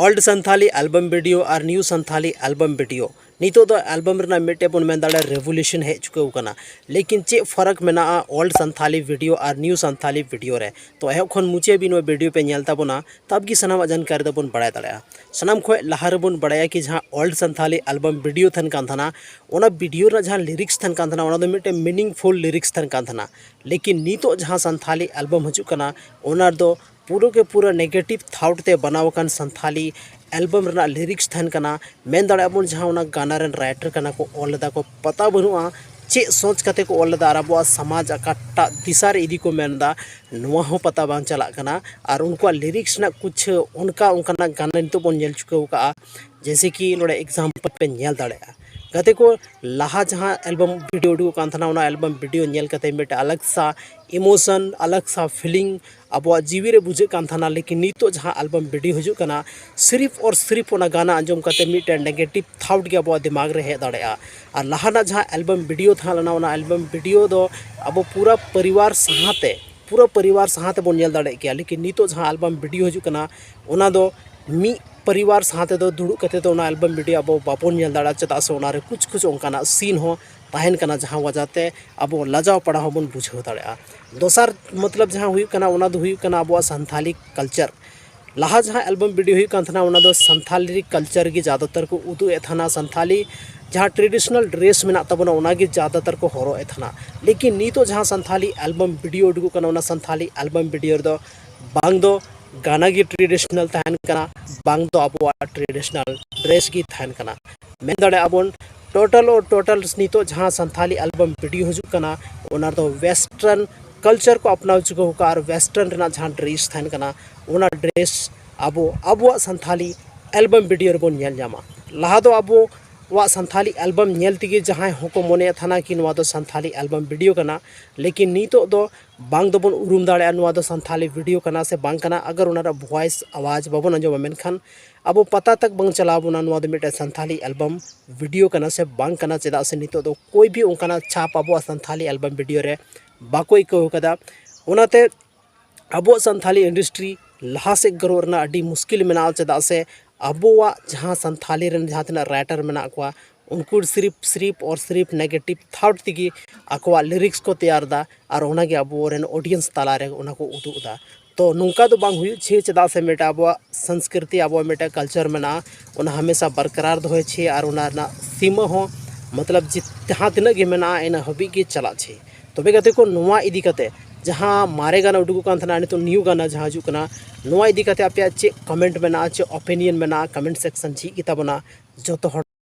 old Santhali album video और new Santhali album video नितो दो एल्बम रना मिटे बन मेन दाड़ा रेवोल्यूशन हे चुके उकना लेकिन चे फरक मेना ओल्ड संथाली वीडियो और न्यू संथाली वीडियो रे तो एहब खन मुचे भी नो वीडियो पे नेलता बोना तब की सनाम जानकारी दबन बड़ाय दाड़ा सनाम खो लहार बन बड़ाया कि जहां ओल्ड संथाली एल्बम वीडियो थन कान थाना ओना वीडियो रा जहां लिरिक्स थन कान थाना ओना दो मिटे मीनिंगफुल लिरिक्स थन कान थाना लेकिन नितो जहां संथाली एल्बम हजू कना ओना दो पूरा के पूरा नेगेटिव थाउट ते बनावकान संथाली एल्बम रना लिरिक्स थन कना मेन दाड़ा बन जहां ओना गाना रन राइटर कना को ऑल दा को पता बनुआ चे सोच कते को ऑल दा आबो समाज अकाटा दिशा रे इदी को मेनदा नोआ हो पता बांग चला कना और उनको लिरिक्स ना कुछ उनका उनका गाना नितो बन नेल चुके का जैसे कि नोडे एग्जांपल पे नेल दाड़ा गते को लाहा जहां एल्बम वीडियो उडू कान थाना ओना एल्बम वीडियो नेल कते मिटे अलग सा इमोशन अलग सा फीलिंग अब जीवी रे बुझे कान थाना लेकिन नितो जहां एल्बम वीडियो हजू कना सिर्फ और सिर्फ ओना गाना आंजम कते मिटे नेगेटिव थाउट के अब दिमाग रे हे दाड़ा और लाहाना जहां एल्बम वीडियो था लना ओना एल्बम वीडियो दो अब पूरा परिवार साहाते बन नेल दाड़े के लेकिन नितो जहां एल्बम वीडियो हजू कना ओना दो मी परिवार साथे दो दुड़ू कते तो ओना एल्बम वीडियो अब बाबन नेल दाड़ा चेदा से ओना रे कुछ ओंकाना सीन हो ताहन कना जहां वजाते अब लजाव पड़ा होबन बुझाव दाड़ा दोसर मतलब जहां हुई कना ओना दो हुई कना अब संथाली कल्चर लाहा जहां एल्बम वीडियो हुई कान थाना ओना दो संथाली कल्चर की ज़्यादातर को उदू ए थाना संथाली जहां ट्रेडिशनल ड्रेस में तबना ओना की ज़्यादातर को हरो ए थाना लेकिन नितो जहां संथाली एल्बम वीडियो उडू कना ओना संथाली एल्बम वीडियो दो बांग दो गाना की ट्रेडिशनल तहन कना बांग दो अब ट्रेडिशनल ड्रेस की तहन कना मेन दाड़े अबन टोटल और टोटल नितो जहां संथाली एल्बम वीडियो हजू कना ओना दो वेस्टर्न कल्चर को अपना चुके होका और वेस्टर्न रना जहां ड्रेस थन कना ओना ड्रेस अब संथाली एल्बम वीडियो बन नेल जामा लाहा दो अब संथाली एल्बम नेल तिगे जहां होको मने थाना कि नवा दो संथाली एल्बम वीडियो कना लेकिन नितो दो बांग दोबन उरुम दाड़ा नवा दो संथाली वीडियो कना से बांग कना अगर ओना वॉइस आवाज बाबन अंजो मेनखान अब पता तक बंग चलाव बना नवा दो मिटे संथाली एल्बम वीडियो कना से बांग कना चेदा से नितो दो कोई भी उनका छाप अब संथाली एल्बम वीडियो रे बाको इको कदा ओनाते अब संथाली इंडस्ट्री लहा से ग्रो रना अडी मुश्किल मेना चेदा से अब जहां संथाली रन जहां तना राइटर मेना को उनको सिर्फ और सिर्फ नेगेटिव थाउट तिगी आकवा लिरिक्स को तैयार दा और ओना के अब रेन ऑडियंस ताला रे ओना को उदुग दा तो नुका तो बांग हुई छे चेदा से मेटा अब संस्कृति अब मेटा कल्चर मेना ओना हमेशा बरकरार दोहे छे और ओना ना सीमा हो मतलब जहां तिना के मेना एना हबी के चला छे तबे गते को नोवा इदी कते जहां मारे गाना उडुक कान थाना तो न्यू गाना जहां हजू कना नोवा इदी कते आपे चे कमेंट मेना चे ओपिनियन मेना कमेंट सेक्शन झी की तबना जो तो